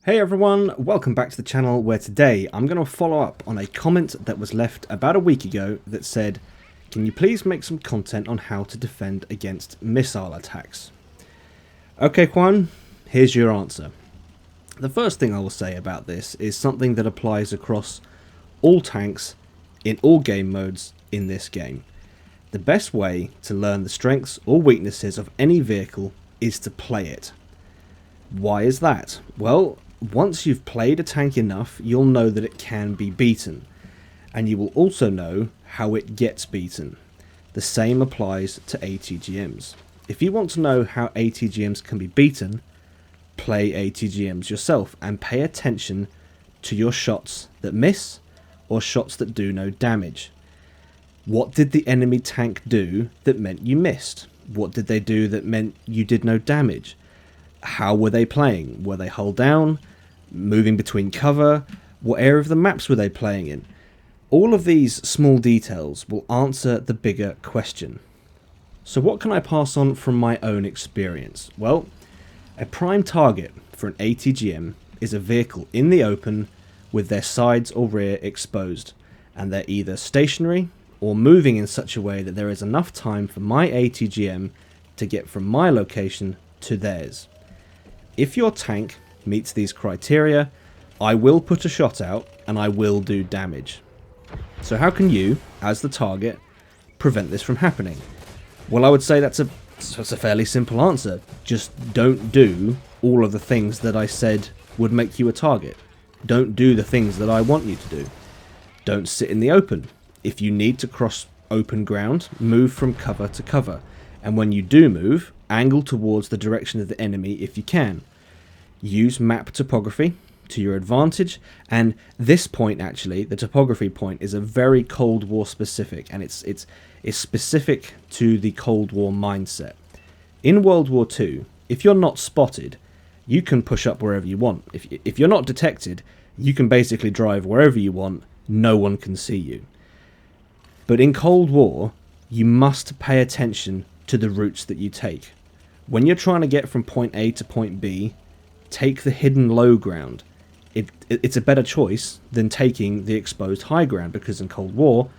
Hey everyone, welcome back to the channel where today I'm going to follow up on a comment that was left about a week ago that said, can you please make some content on how to defend against missile attacks? Okay Juan, here's your answer. The first thing I will say about this is something that applies across all tanks in all game modes in this game. The best way to learn the strengths or weaknesses of any vehicle is to play it. Why is that? Well, once you've played a tank enough, you'll know that it can be beaten, and you will also know how it gets beaten. The same applies to ATGMs. If you want to know how ATGMs can be beaten, play ATGMs yourself and pay attention to your shots that miss or shots that do no damage. What did the enemy tank do that meant you missed? What did they do that meant you did no damage? How were they playing? Were they hull down? Moving between cover? What area of the maps were they playing in? All of these small details will answer the bigger question. So what can I pass on from my own experience? Well, a prime target for an ATGM is a vehicle in the open with their sides or rear exposed, and they're either stationary or moving in such a way that there is enough time for my ATGM to get from my location to theirs. If your tank meets these criteria, I will put a shot out and I will do damage. So how can you, as the target, prevent this from happening? Well, I would say that's a fairly simple answer. Just don't do all of the things that I said would make you a target. Don't do the things that I want you to do. Don't sit in the open. If you need to cross open ground, move from cover to cover. And when you do move, angle towards the direction of the enemy if you can. Use map topography to your advantage, and this point actually, the topography point, is a very Cold War specific, and it's specific to the Cold War mindset. In World War II, if you're not spotted, you can push up wherever you want. If you're not detected, you can basically drive wherever you want, no one can see you. But in Cold War, you must pay attention to the routes that you take. When you're trying to get from point A to point B, take the hidden low ground. It's a better choice than taking the exposed high ground, because in Cold War,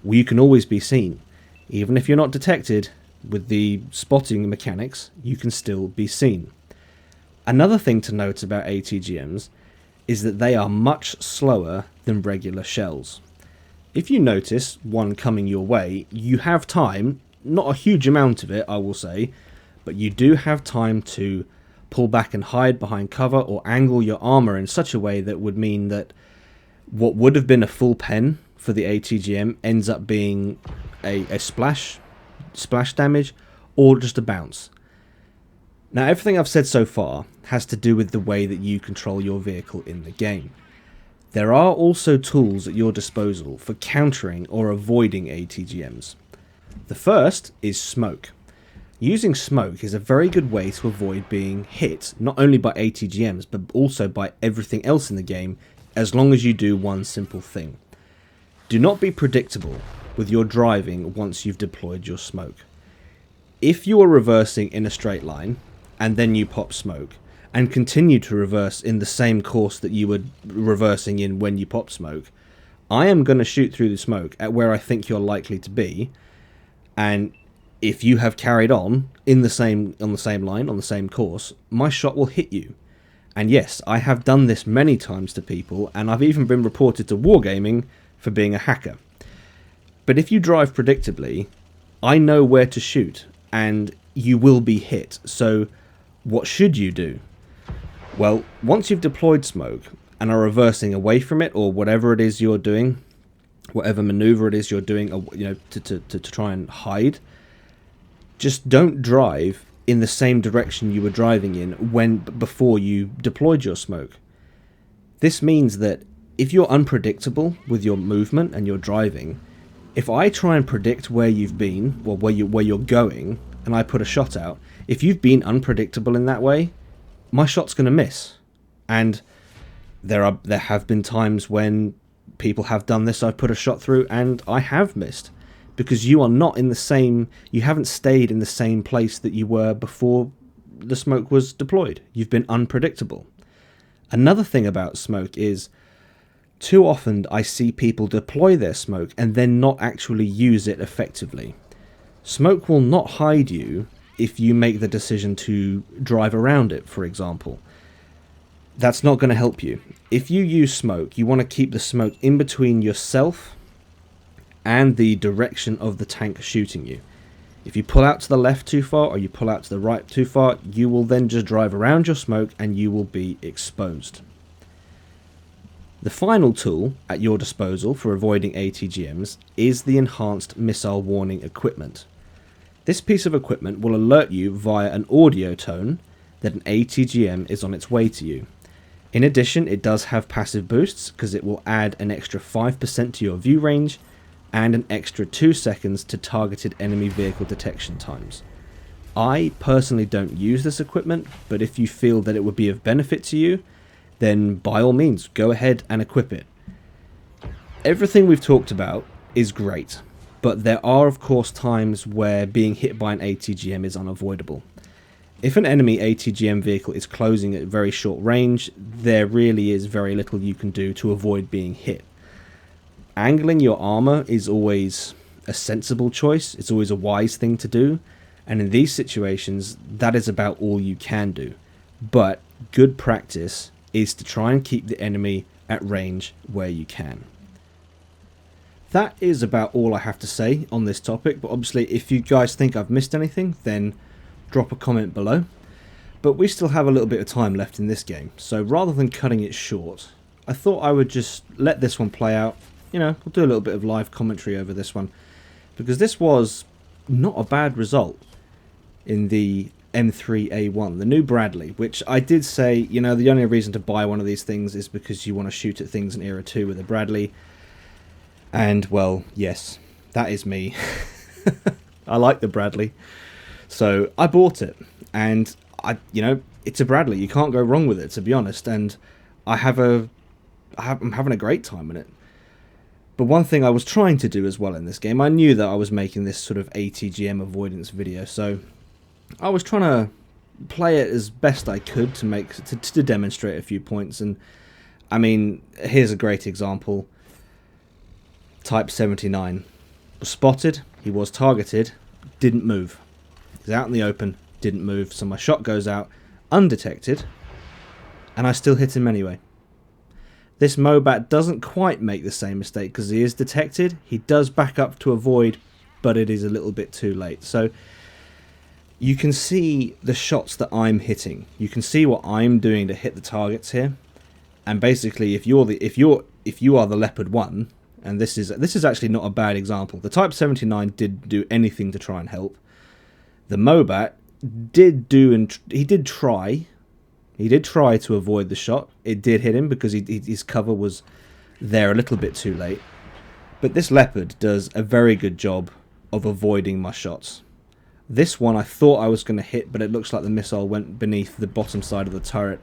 you can always be seen. Even if you're not detected, with the spotting mechanics, you can still be seen. Another thing to note about ATGMs is that they are much slower than regular shells. If you notice one coming your way, you have time, not a huge amount of it, I will say, but you do have time to pull back and hide behind cover or angle your armour in such a way that would mean that what would have been a full pen for the ATGM ends up being a splash damage or just a bounce. Now, everything I've said so far has to do with the way that you control your vehicle in the game. There are also tools at your disposal for countering or avoiding ATGMs. The first is smoke. Using smoke is a very good way to avoid being hit, not only by ATGMs, but also by everything else in the game, as long as you do one simple thing. Do not be predictable with your driving once you've deployed your smoke. If you are reversing in a straight line, and then you pop smoke, and continue to reverse in the same course that you were reversing in when you pop smoke, I am going to shoot through the smoke at where I think you're likely to be, and if you have carried on on the same line, on the same course, my shot will hit you. And yes, I have done this many times to people, and I've even been reported to Wargaming for being a hacker. But if you drive predictably, I know where to shoot, and you will be hit. So what should you do? Well, once you've deployed smoke and are reversing away from it, or whatever it is you're doing, whatever maneuver it is you're doing, to try and hide, just don't drive in the same direction you were driving in before you deployed your smoke. This means that if you're unpredictable with your movement and your driving, if I try and predict where you've been, or where you're going, and I put a shot out, if you've been unpredictable in that way, my shot's going to miss. And there have been times when people have done this, I've put a shot through and I have missed, because you haven't stayed in the same place that you were before the smoke was deployed. You've been unpredictable. Another thing about smoke is, too often I see people deploy their smoke and then not actually use it effectively. Smoke will not hide you if you make the decision to drive around it, for example. That's not going to help you. If you use smoke, you want to keep the smoke in between yourself and the direction of the tank shooting you. If you pull out to the left too far or you pull out to the right too far, you will then just drive around your smoke and you will be exposed. The final tool at your disposal for avoiding ATGMs is the Enhanced Missile Warning equipment. This piece of equipment will alert you via an audio tone that an ATGM is on its way to you. In addition, it does have passive boosts because it will add an extra 5% to your view range and an extra 2 seconds to targeted enemy vehicle detection times. I personally don't use this equipment, but if you feel that it would be of benefit to you, then by all means go ahead and equip it. Everything we've talked about is great, but there are of course times where being hit by an ATGM is unavoidable. If an enemy ATGM vehicle is closing at very short range, there really is very little you can do to avoid being hit. Angling your armour is always a sensible choice, it's always a wise thing to do, and in these situations that is about all you can do. But good practice is to try and keep the enemy at range where you can. That is about all I have to say on this topic, but obviously if you guys think I've missed anything, then drop a comment below. But we still have a little bit of time left in this game, so rather than cutting it short, I thought I would just let this one play out. You know, we'll do a little bit of live commentary over this one, because this was not a bad result in the M3A1, the new Bradley, which I did say, you know, the only reason to buy one of these things is because you want to shoot at things in Era 2 with a Bradley. And, well, yes, that is me. I like the Bradley. So I bought it, and you know, it's a Bradley. You can't go wrong with it, to be honest. And I'm having a great time in it. But one thing I was trying to do as well in this game, I knew that I was making this sort of ATGM avoidance video, so I was trying to play it as best I could to demonstrate a few points. And I mean, here's a great example. Type 79 was spotted, he was targeted, didn't move. He's out in the open, didn't move, so my shot goes out undetected, and I still hit him anyway. This MOBAT doesn't quite make the same mistake because he is detected. He does back up to avoid, but it is a little bit too late. So you can see the shots that I'm hitting. You can see what I'm doing to hit the targets here. And basically, if you are the Leopard 1, and this is actually not a bad example. The Type 79 did do anything to try and help. The MOBAT did try. He did try to avoid the shot. It did hit him because his cover was there a little bit too late. But this Leopard does a very good job of avoiding my shots. This one I thought I was going to hit, but it looks like the missile went beneath the bottom side of the turret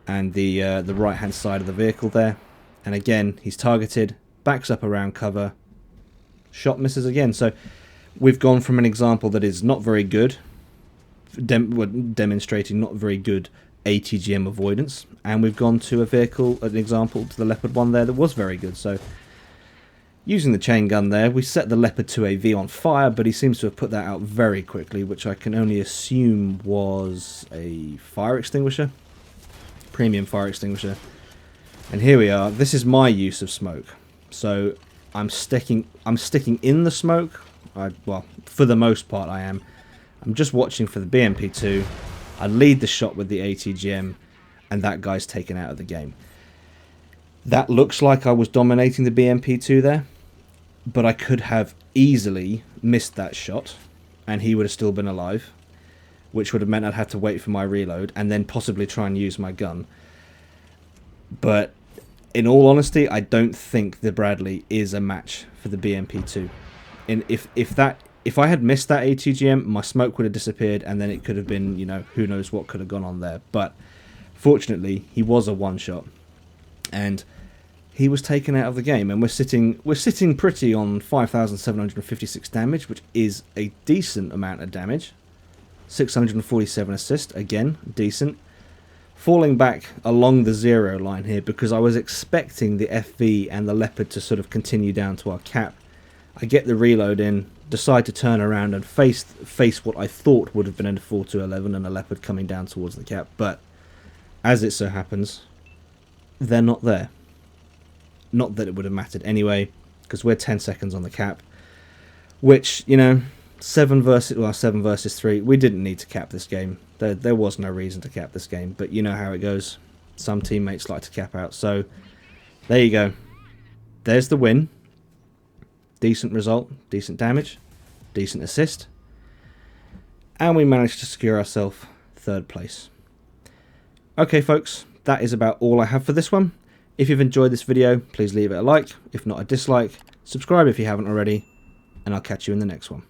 and the right hand side of the vehicle there. And again, he's targeted, backs up around cover, shot misses again. So we've gone from an example that is not very good, demonstrating not very good ATGM avoidance, and we've gone to an example to the Leopard 1 there that was very good. So using the chain gun there, we set the Leopard 2AV on fire, but he seems to have put that out very quickly, which I can only assume was a fire extinguisher, premium fire extinguisher. And here we are. This is my use of smoke. So I'm sticking in the smoke. Well, for the most part I am. I'm just watching for the BMP2. I lead the shot with the ATGM, and that guy's taken out of the game. That looks like I was dominating the BMP2 there, but I could have easily missed that shot, and he would have still been alive, which would have meant I'd have to wait for my reload, and then possibly try and use my gun. But in all honesty, I don't think the Bradley is a match for the BMP2. And if I had missed that ATGM, my smoke would have disappeared, and then it could have been, you know, who knows what could have gone on there. But fortunately, he was a one-shot, and he was taken out of the game. And we're sitting pretty on 5,756 damage, which is a decent amount of damage. 647 assist, again, decent. falling back along the 0 line here because I was expecting the FV and the leopard to sort of continue down to our cap. I get the reload in, decide to turn around and face what I thought would have been a 4-2-11 and a leopard coming down towards the cap, but as it so happens, they're not there. Not that it would have mattered anyway, because we're 10 seconds on the cap, which, you know, 7 versus 3, we didn't need to cap this game. There was no reason to cap this game, but you know how it goes. Some teammates like to cap out, so there you go. There's the win. Decent result, decent damage, decent assist, and we managed to secure ourselves 3rd place. Okay folks, that is about all I have for this one. If you've enjoyed this video, please leave it a like, if not a dislike, subscribe if you haven't already, and I'll catch you in the next one.